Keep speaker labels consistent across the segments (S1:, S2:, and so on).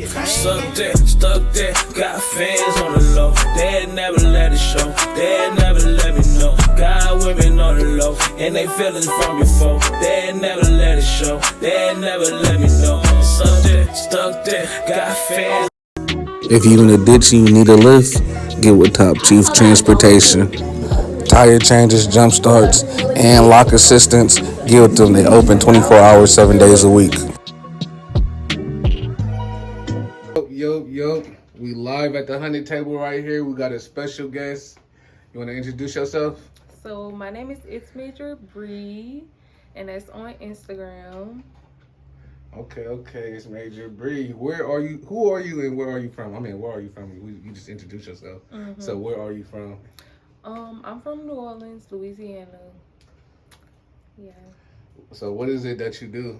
S1: Stuck there, got fans on the low. They never let it show, they never let me know. Got women on the low, and they feelings from before. They never let it show, they never let me know. Stuck there, got fans.
S2: If you in a ditch and you need a lift, get with Top Chief Transportation. Tire changes, jump starts, and lock assistance, get with them. They open 24 hours, 7 days a week. Yo. We live at the Hunnid table right here. We got a special guest. You want to introduce yourself?
S3: So my name is ItsMajorBreee, and that's on Instagram.
S2: Okay, it's ItsMajorBreee. Where are you? Who are you and where are you from? I mean, where are you from? You just introduced yourself.
S3: Mm-hmm.
S2: So where are you from?
S3: I'm from New Orleans, Louisiana. Yeah.
S2: So what is it that you do?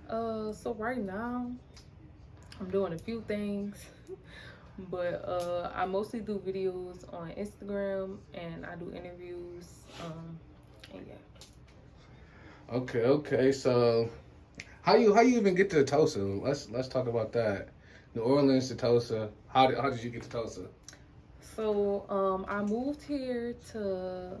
S3: So right now, I'm doing a few things, but I mostly do videos on Instagram and I do interviews. And yeah.
S2: Okay. So how you even get to Tulsa? Let's talk about that. New Orleans to Tulsa. How did you get to Tulsa?
S3: So I moved here to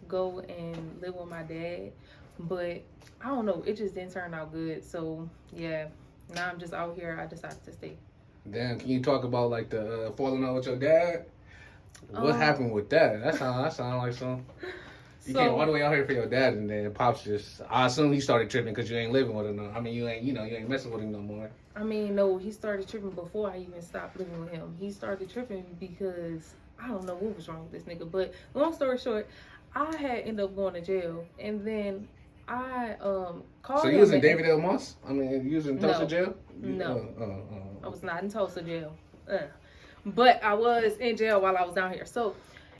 S3: go and live with my dad, but I don't know, it just didn't turn out good. So yeah, now I'm just out here. I decided to stay.
S2: Damn, can you talk about like the falling out with your dad? What happened with that? That sound like some. You came all the way out here for your dad, and then Pops just. I assume he started tripping because you ain't living with him. No. I mean, you ain't messing with him no more.
S3: I mean, no, he started tripping before I even stopped living with him. He started tripping because I don't know what was wrong with this nigga. But long story short, I had ended up going to jail, and then I called.
S2: So you was in David L. Moss? I mean, you was in Tulsa jail?
S3: No, I was not in Tulsa jail. But I was in jail while I was down here. So,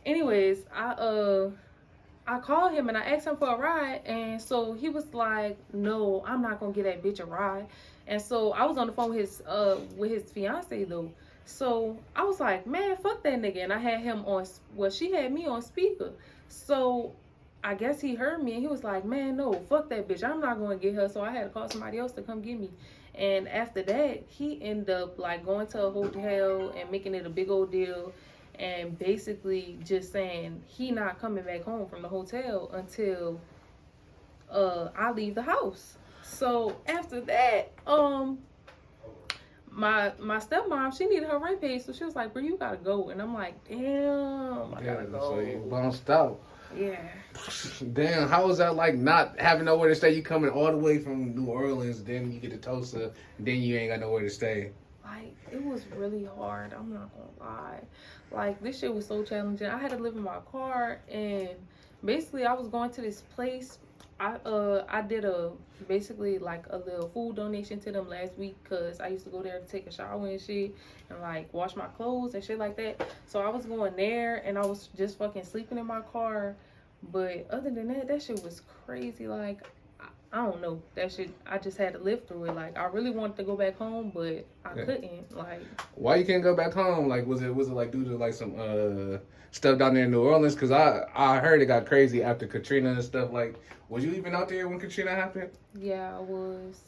S3: anyways, I called him and I asked him for a ride, and so he was like, "No, I'm not gonna get that bitch a ride." And so I was on the phone with his fiance though. So I was like, "Man, fuck that nigga," and I had him on. Well, she had me on speaker. So I guess he heard me and he was like, "Man, no, fuck that bitch. I'm not gonna get her." So I had to call somebody else to come get me. And after that, he ended up like going to a hotel and making it a big old deal. And basically just saying he not coming back home from the hotel until I leave the house. So after that, my stepmom, she needed her rent paid, so she was like, "Bro, you gotta go." And I'm like, "Damn, I gotta go."
S2: So you bounced out.
S3: Yeah.
S2: Damn, how was that like not having nowhere to stay? You coming all the way from New Orleans, then you get to Tulsa, then you ain't got nowhere to stay.
S3: Like, it was really hard. I'm not gonna lie. Like, this shit was so challenging. I had to live in my car, and basically I was going to this place. I did basically like a little food donation to them last week because I used to go there to take a shower and shit and like wash my clothes and shit like that. So I was going there and I was just fucking sleeping in my car. But other than that, that shit was crazy. Like, I don't know. That shit, I just had to live through it. Like, I really wanted to go back home, but I couldn't. Like,
S2: why you can't go back home? Like, was it like due to like some stuff down there in New Orleans? Because I heard it got crazy after Katrina and stuff. Like, was you even out there when Katrina happened?
S3: Yeah, I was.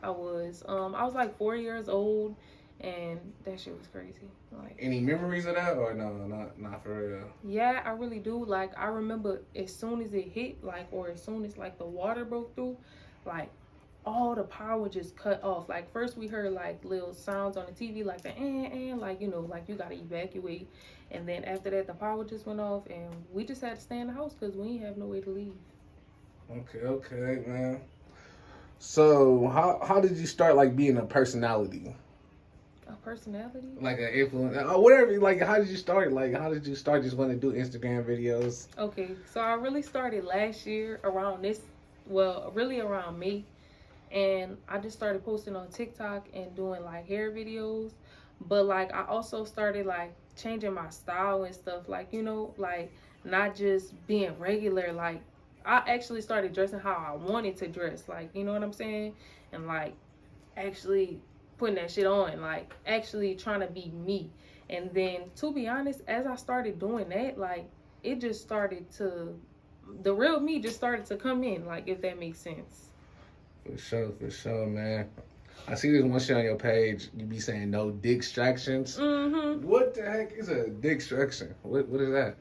S3: I was like 4 years old, and that shit was crazy. Like,
S2: any memories of that, or no, not for real?
S3: Yeah, I really do. Like, I remember as soon as it hit, like, or as soon as like the water broke through, like all the power just cut off. Like, first we heard like little sounds on the TV, like the like, you know, like you gotta evacuate, and then after that the power just went off, and we just had to stay in the house because we didn't have no way to leave.
S2: Okay, man. So how did you start like being a personality?
S3: A personality?
S2: Like an influence, or whatever. Like, how did you start? Like, how did you start just wanting to do Instagram videos?
S3: Okay, so I really started last year around really around May, and I just started posting on TikTok and doing like hair videos. But like, I also started like changing my style and stuff. Like, you know, like not just being regular. Like, I actually started dressing how I wanted to dress. Like, you know what I'm saying? And like actually putting that shit on, like actually trying to be me. And then, to be honest, as I started doing that, like it just started to, the real me just started to come in, like, if that makes sense.
S2: For sure, man. I see this one shit on your page. You be saying no dick extractions.
S3: Mm-hmm.
S2: What the heck is a dick extraction? What is that?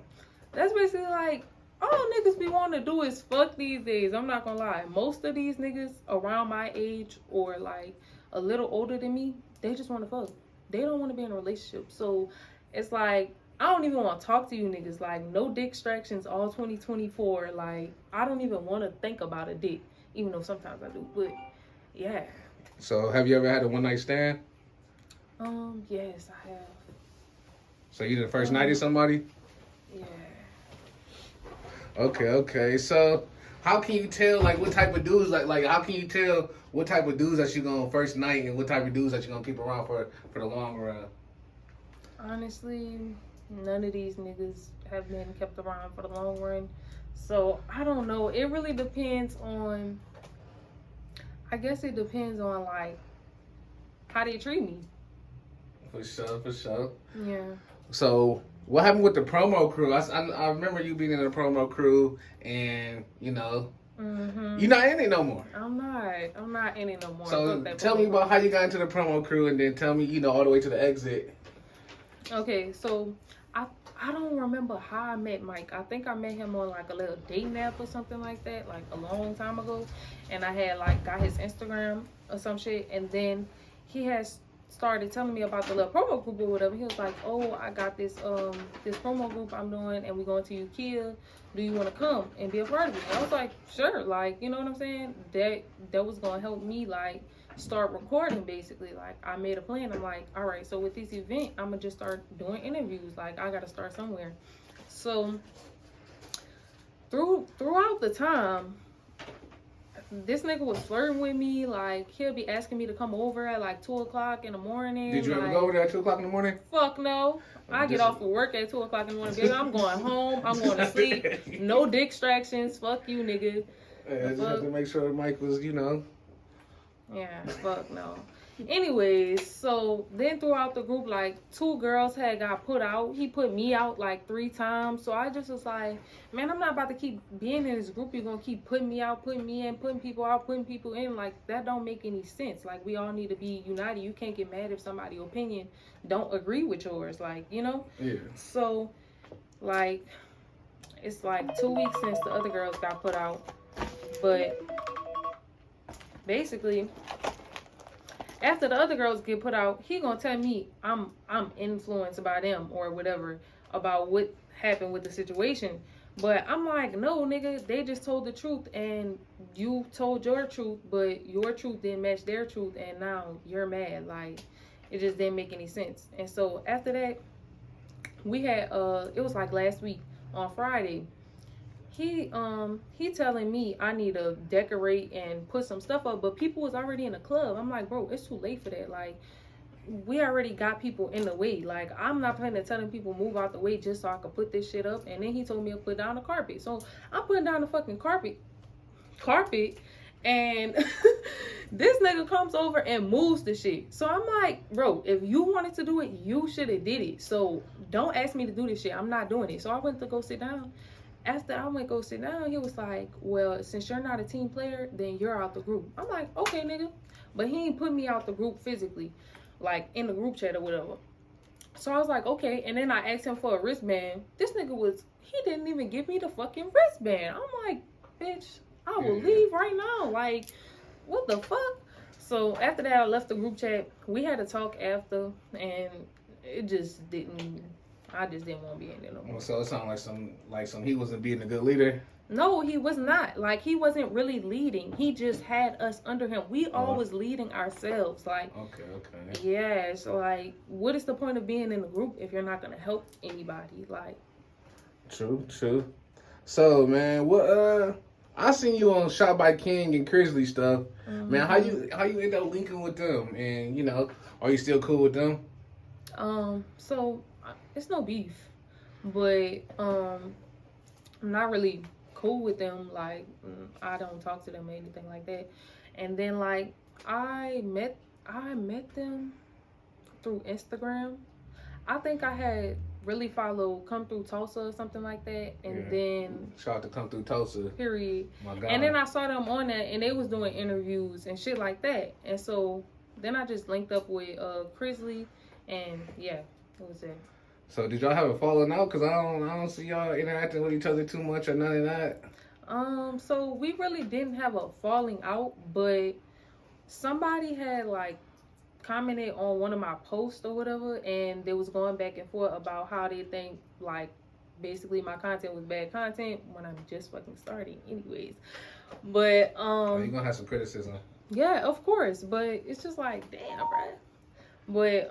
S3: That's basically like all niggas be wanting to do is fuck these days. I'm not gonna lie. Most of these niggas around my age or like a little older than me, they just want to fuck. They don't want to be in a relationship. So it's like I don't even want to talk to you niggas. Like no dick extractions all 2024. Like I don't even want to think about a dick, even though sometimes I do. But yeah.
S2: So have you ever had a one night stand?
S3: Yes, I have.
S2: So you the first night of somebody?
S3: Yeah.
S2: Okay. So how can you tell like what type of dudes like how can you tell what type of dudes that you gonna first night and what type of dudes that you gonna keep around for the long run?
S3: Honestly, none of these niggas have been kept around for the long run. So I don't know. It really depends on. I guess it depends on like how they treat me.
S2: For sure.
S3: Yeah.
S2: So what happened with the promo crew? I remember you being in the promo crew, and you know, you're not in it no more.
S3: I'm not in it no more.
S2: So tell me about how you got into the promo crew, and then tell me, all the way to the exit.
S3: Okay, so I don't remember how I met Mike. I think I met him on like a little dating app or something like that, like a long time ago. And I had like got his Instagram or some shit, and then he has started telling me about the little promo group or whatever. He was like, "Oh, I got this this promo group I'm doing, and we're going to Ukiah. Do you want to come and be a part of it?" And I was like, "Sure." Like, you know what I'm saying? That was gonna help me like start recording basically. Like I made a plan. I'm like, all right, so with this event, I'm gonna just start doing interviews. Like I gotta start somewhere. So throughout the time, this nigga was flirting with me. Like he'll be asking me to come over at like 2:00 in the morning.
S2: Did you
S3: like,
S2: ever go over there at 2:00 in the morning?
S3: Fuck no. I get off of work at 2:00 in the morning, baby. I'm going home. I'm going to sleep. No dick distractions. Fuck you, nigga.
S2: Yeah, I just have to make sure Mike was,
S3: Yeah, fuck no. Anyways, so then throughout the group, like 2 girls had got put out. He put me out like 3 times. So I just was like, man, I'm not about to keep being in this group. You're going to keep putting me out, putting me in, putting people out, putting people in. Like, that don't make any sense. Like, we all need to be united. You can't get mad if somebody's opinion don't agree with yours. Like, you know?
S2: Yeah.
S3: So, like, it's like 2 weeks since the other girls got put out. But basically, after the other girls get put out, he gonna tell me I'm influenced by them or whatever about what happened with the situation. But I'm like, no, nigga, they just told the truth and you told your truth, but your truth didn't match their truth, and now you're mad. Like, it just didn't make any sense. And so after that, we had it was like last week on Friday. He telling me I need to decorate and put some stuff up, but people was already in the club. I'm like, bro, it's too late for that. Like, we already got people in the way. Like, I'm not planning on telling people move out the way just so I could put this shit up. And then he told me to put down the carpet. So I'm putting down the fucking carpet, and this nigga comes over and moves the shit. So I'm like, bro, if you wanted to do it, you should have did it. So don't ask me to do this shit. I'm not doing it. So I went to go sit down. After I went to go sit down, he was like, well, since you're not a team player, then you're out the group. I'm like, okay, nigga. But he ain't put me out the group physically, like in the group chat or whatever. So I was like, okay. And then I asked him for a wristband. This nigga he didn't even give me the fucking wristband. I'm like, bitch, I will leave right now. Like, what the fuck? So after that, I left the group chat. We had a talk after, and it just didn't. I just didn't want to be in there no more.
S2: So it sounded like some he wasn't being a good leader.
S3: No, he was not. Like, he wasn't really leading. He just had us under him. We all was leading ourselves. Like,
S2: okay.
S3: Yeah, so like, what is the point of being in a group if you're not gonna help anybody? Like,
S2: true. So man, what I seen you on Shot by King and Grizzly stuff. Mm-hmm. Man, how you end up linking with them? And are you still cool with them?
S3: So it's no beef, but I'm not really cool with them. Like, I don't talk to them or anything like that. And then like I met them through Instagram. I think I had really followed Come Through Tulsa or something like that, and then
S2: shout out to Come Through Tulsa.
S3: Period.
S2: My God.
S3: And then I saw them on that, and they was doing interviews and shit like that. And so then I just linked up with Crisley, and yeah, it was it.
S2: So did y'all have a falling out? Cause I don't see y'all interacting with each other too much or none of that.
S3: So we really didn't have a falling out, but somebody had like commented on one of my posts or whatever, and they was going back and forth about how they think like basically my content was bad content when I'm just fucking starting anyways. But
S2: You're gonna have some criticism.
S3: yeah, of course, but it's just like, damn, bruh. But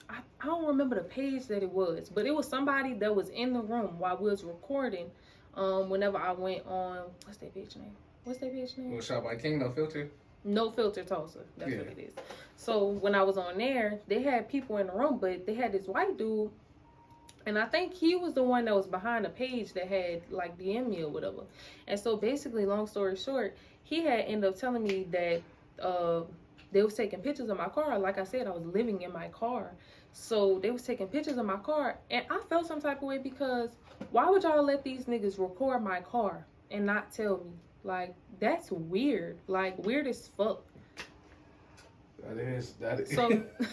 S3: I don't remember the page that it was, but it was somebody that was in the room while we was recording. Whenever I went on, what's that bitch name?
S2: Was shot by King, no filter.
S3: No Filter Tulsa. That's what it is. So when I was on there, they had people in the room, but they had this white dude, and I think he was the one that was behind the page that had like DM me or whatever. And so basically, long story short, he had ended up telling me that they was taking pictures of my car. Like I said, I was living in my car. So they was taking pictures of my car, and I felt some type of way because why would y'all let these niggas record my car and not tell me? Like, that's weird. Like, weird as fuck.
S2: That is.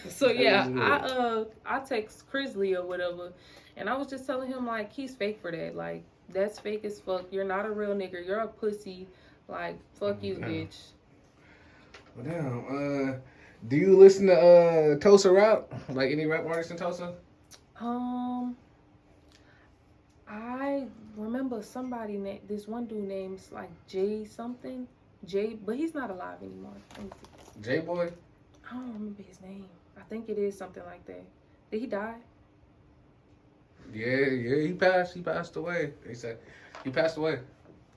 S3: So yeah, I text Crisley or whatever, and I was just telling him like he's fake for that. Like, that's fake as fuck. You're not a real nigga. You're a pussy. Like, fuck you, bitch.
S2: Well, damn. Do you listen to Tulsa rap? Like any rap artists in Tulsa?
S3: I remember somebody this one dude name's like J something. But he's not alive anymore.
S2: J Boy?
S3: I don't remember his name. I think it is something like that. Did he die?
S2: Yeah, he passed. He passed away. They said he passed away.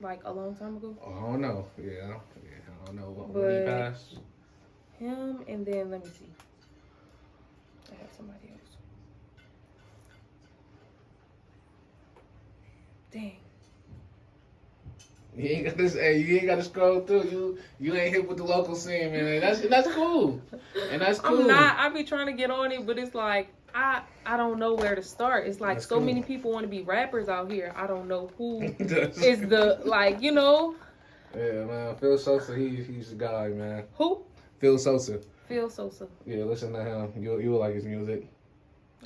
S3: Like a long time ago?
S2: Oh, I don't know. Yeah, I don't know when he passed.
S3: Him, and then let me see. I have somebody else. Dang.
S2: You ain't got this. Hey, you ain't got to scroll through. You ain't hit with the local scene, man. That's cool. And that's cool.
S3: I'm not. I be trying to get on it, but it's like I don't know where to start. It's like that's so cool. Many people want to be rappers out here. I don't know who is the like, you know.
S2: Yeah, man. Phil Sosa, he's the guy, man.
S3: Who?
S2: Phil Sosa.
S3: Phil Sosa.
S2: Yeah, listen to him. You will like his music.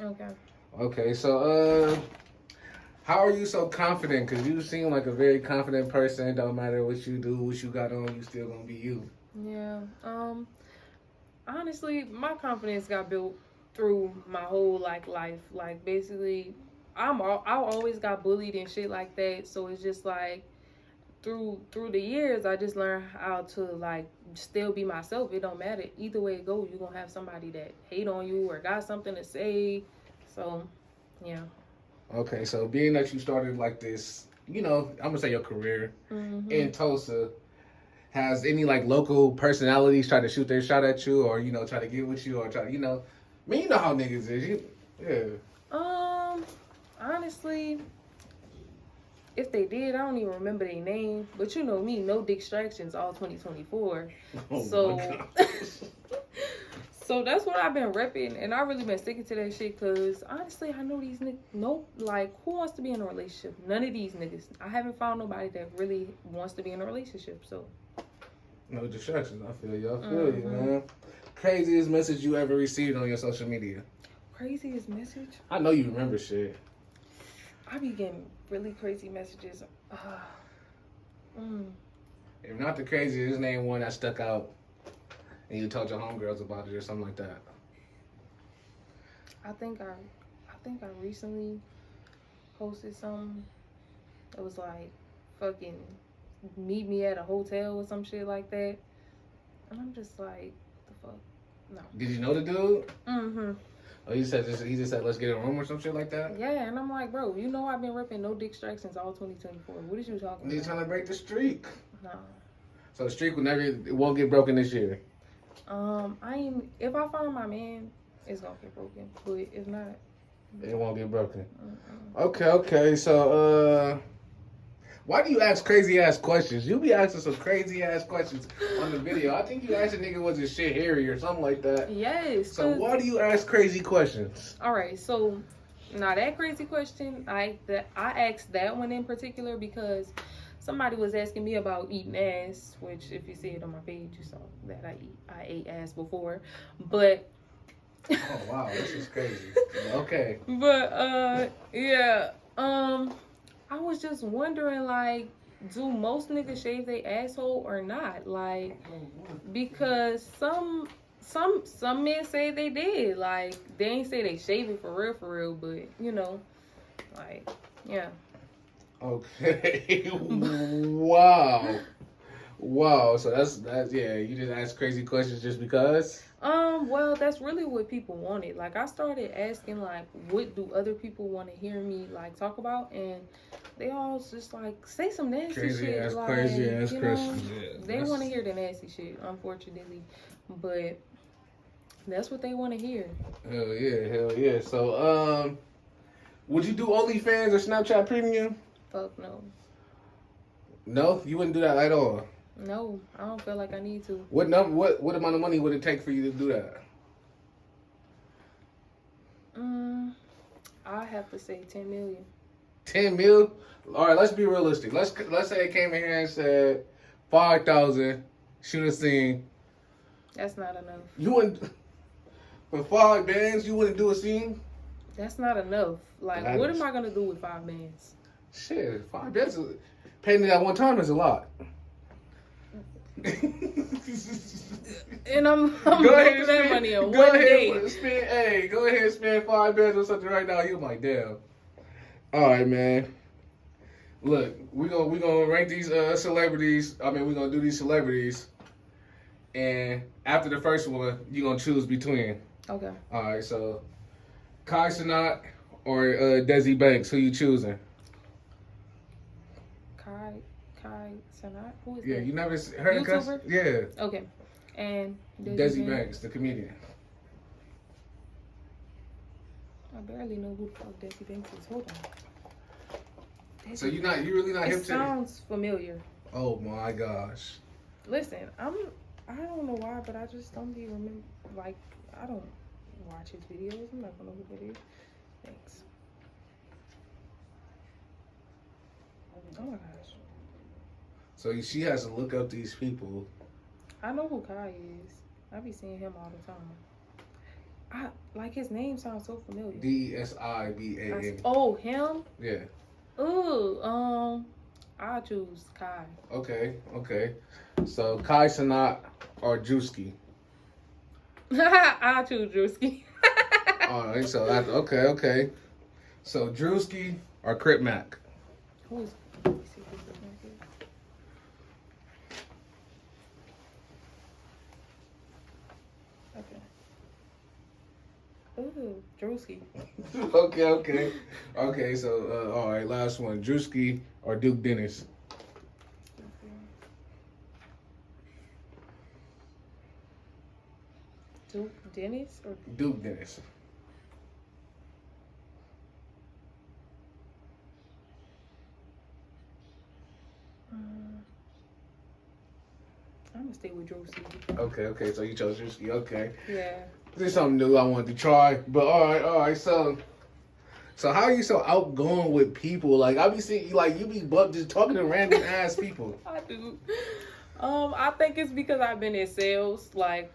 S3: Okay.
S2: Okay, so how are you so confident? Because you seem like a very confident person. Don't matter what you do, what you got on, you still gonna be you.
S3: Yeah. Honestly, my confidence got built through my whole life. Like basically, I always got bullied and shit like that. So it's just like through the years, I just learned how to like still be myself. It don't matter either way it goes. You gonna have somebody that hate on you or got something to say. So yeah.
S2: Okay, so being that you started like this, you know, I'm gonna say your career in Tulsa, has any like local personalities try to shoot their shot at you, or you know, try to get with you, or try to, you know, I mean, you know how niggas is, yeah.
S3: Honestly, if they did, I don't even remember their name. But you know me, no distractions all 2024.
S2: Oh
S3: so. So that's what I've been repping, and I really been sticking to that shit, because honestly, I know these niggas, like, who wants to be in a relationship? None of these niggas. I haven't found nobody that really wants to be in a relationship, so.
S2: No distractions, I feel you, you, man. Craziest message you ever received on your social media?
S3: Craziest message?
S2: I know you remember shit.
S3: I be getting really crazy messages.
S2: If not the craziest, name one that stuck out. And you told your homegirls about it or something like that.
S3: I think I recently posted something that was like fucking meet me at a hotel or some shit like that. And I'm just like, what the fuck? No.
S2: Did you know the dude?
S3: Mm-hmm.
S2: Oh, he just said let's get in a room or some shit like that?
S3: Yeah, and I'm like, bro, you know I've been ripping no distractions all 2024. What is you talking about?
S2: He's trying to break the streak.
S3: No.
S2: So the streak it won't get broken this year.
S3: If I find my man, it's gonna get broken. But if not,
S2: it won't get broken. Okay. So, why do you ask crazy ass questions? You be asking some crazy ass questions on the video. I think you asked a nigga was his shit hairy or something like that.
S3: Yes.
S2: So why do you ask crazy questions?
S3: All right. So, now that crazy question, I asked that one in particular because somebody was asking me about eating ass, which if you see it on my page, you saw that I ate ass before. But
S2: oh wow, this is crazy. Okay.
S3: But yeah. I was just wondering, like, do most niggas shave their asshole or not? Like, because some men say they did. Like, they ain't say they shave it for real, but you know, like, yeah.
S2: Okay. Wow. Wow. So that's yeah. You just ask crazy questions just because.
S3: Well, that's really what people wanted. Like, I started asking, like, what do other people want to hear me, like, talk about? And they all just, like, say some nasty shit.
S2: Crazy ass questions. Yeah,
S3: they want to hear the nasty shit, unfortunately. But that's what they want to hear.
S2: Hell yeah. So, would you do OnlyFans or Snapchat Premium?
S3: Fuck no.
S2: No? You wouldn't do that at all?
S3: No, I don't feel like I need to.
S2: What amount of money would it take for you to do that?
S3: I have to say 10 million.
S2: 10 mil? All right, let's be realistic. Let's say it came in here and said 5,000, shoot a scene.
S3: That's not enough.
S2: You wouldn't for 5 bands. You wouldn't do a scene.
S3: That's not enough. Like, what am I gonna do with 5 bands?
S2: Shit, 5 bands. Paying it at one time is a lot.
S3: And I'm making that money in one day.
S2: Go ahead and spend 5 bands or something right now. You're like, damn. All right, man. Look, we gonna rank these celebrities. I mean, we're gonna do these celebrities, and after the first one, you're gonna choose between.
S3: Okay.
S2: All right, so Kai Cenat or Desi Banks, who you choosing?
S3: Kai Cenat? Who is
S2: Yeah,
S3: that?
S2: you never heard of
S3: YouTuber?
S2: Yeah.
S3: Okay. And
S2: Desi Banks, the comedian.
S3: I barely know who the fuck Desi Banks is. Hold on.
S2: So you really not hip to
S3: it? Sounds familiar.
S2: Oh my gosh.
S3: Listen, I don't know why, but I just don't be remember. Like, I don't watch his videos. I'm not gonna know who that is. Thanks. Oh my gosh.
S2: So she has to look up these people.
S3: I know who Kai is. I be seeing him all the time. Like, his name sounds so familiar.
S2: DSIBAN.
S3: Oh, him?
S2: Yeah.
S3: Ooh, I choose Kai.
S2: Okay. So Kai Cenat or Drewski?
S3: I choose Drewski.
S2: All right. So okay. So Drewski or Crip Mac?
S3: Who is? Let me see who Crip Mac is. Okay. Ooh, Drewski.
S2: Okay. So all right. Last one. Drewski or Duke Dennis?
S3: Duke Dennis or
S2: Duke Dennis.
S3: I'm gonna stay with Drewski.
S2: Okay. So you chose Drewski. Okay.
S3: Yeah.
S2: This is something new I wanted to try. But all right. So how are you so outgoing with people? Like I be seeing you, like you be just talking to random ass people.
S3: I do. I think it's because I've been in sales. Like,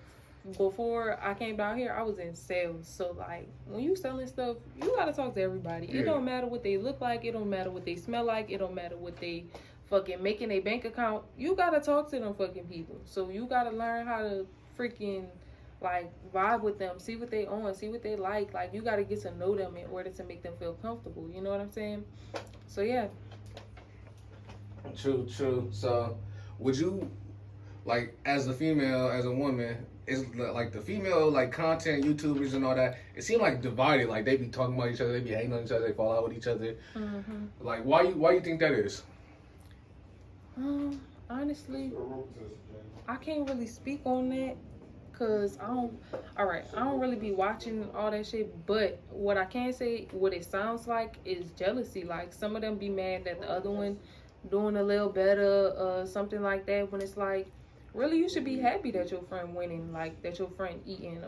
S3: before I came down here, I was in sales. So, like, when you selling stuff, you gotta talk to everybody.
S2: Yeah.
S3: It don't matter what they look like. It don't matter what they smell like. It don't matter what they fucking make in a bank account. You gotta talk to them fucking people. So you gotta learn how to freaking, like, vibe with them. See what they own. See what they like. Like, you gotta get to know them in order to make them feel comfortable. You know what I'm saying? So, yeah.
S2: True. So, would you, like, as a female, as a woman, is like the female like content YouTubers and all that? It seems like divided. Like they be talking about each other, they be hating on each other, they fall out with each other.
S3: Mm-hmm.
S2: Like, why you think that is?
S3: Honestly, I can't really speak on that. Cause I don't really be watching all that shit. But what I can say, what it sounds like is jealousy. Like some of them be mad that the other one doing a little better, something like that. When it's like, really, you should be happy that your friend winning, like that your friend eating.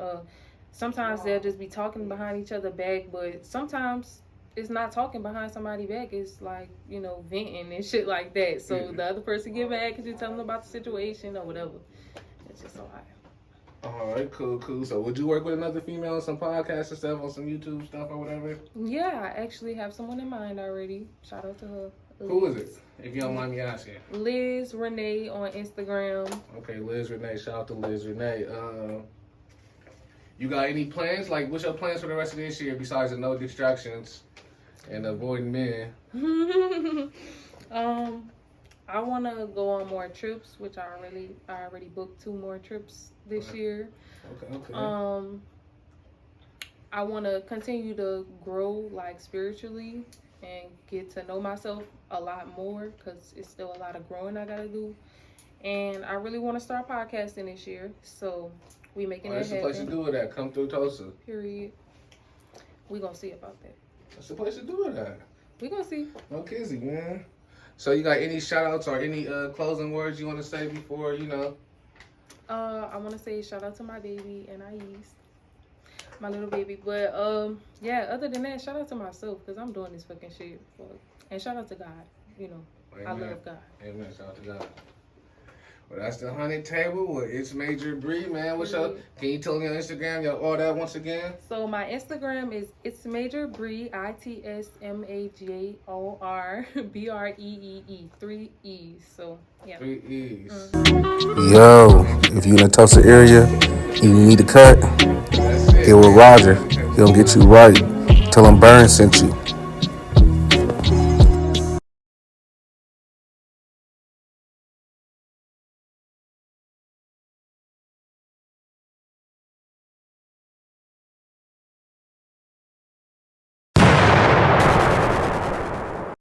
S3: Sometimes they'll just be talking behind each other back, but sometimes it's not talking behind somebody's back. It's like, you know, venting and shit like that. So the other person get mad because you tell them about the situation or whatever. It's just so hard.
S2: All right, cool. So would you work with another female on some podcasts and stuff, on some YouTube stuff or whatever?
S3: Yeah, I actually have someone in mind already. Shout out to her. Liz.
S2: Who is it, if you don't mind me asking?
S3: Liz Renee on Instagram.
S2: Okay, Liz Renee. Shout out to Liz Renee. You got any plans? Like, what's your plans for the rest of this year besides the no distractions and avoiding men?
S3: I want to go on more trips, which I already booked 2 more trips this year.
S2: Okay.
S3: I want to continue to grow, like, spiritually and get to know myself a lot more, because it's still a lot of growing I gotta do. And I really want to start podcasting this year, so we making that happen.
S2: That's the place to do it at. Come through Tulsa.
S3: Period. We gonna see about that.
S2: That's the place to do it at.
S3: We gonna see.
S2: No kizzy, man. So you got any shout outs or any closing words you want to say before, you know?
S3: I want to say shout out to my baby, Anais, my little baby. But yeah, other than that, shout out to myself, because I'm doing this fucking shit. And shout out to God. You know,
S2: Amen.
S3: I love God.
S2: Amen. Shout out to God. Well, that's the Hunnid table with ItsMajorBreee, man. What's up? Can you tell me on Instagram, all that once again?
S3: So my Instagram is ItsMajorBreee, ItsMajorBree, 3 E's. So yeah.
S2: 3 E's.
S4: Yo, if you in the Tulsa area, you need a cut, get with Roger. He'll get you right. Tell him Burn sent you.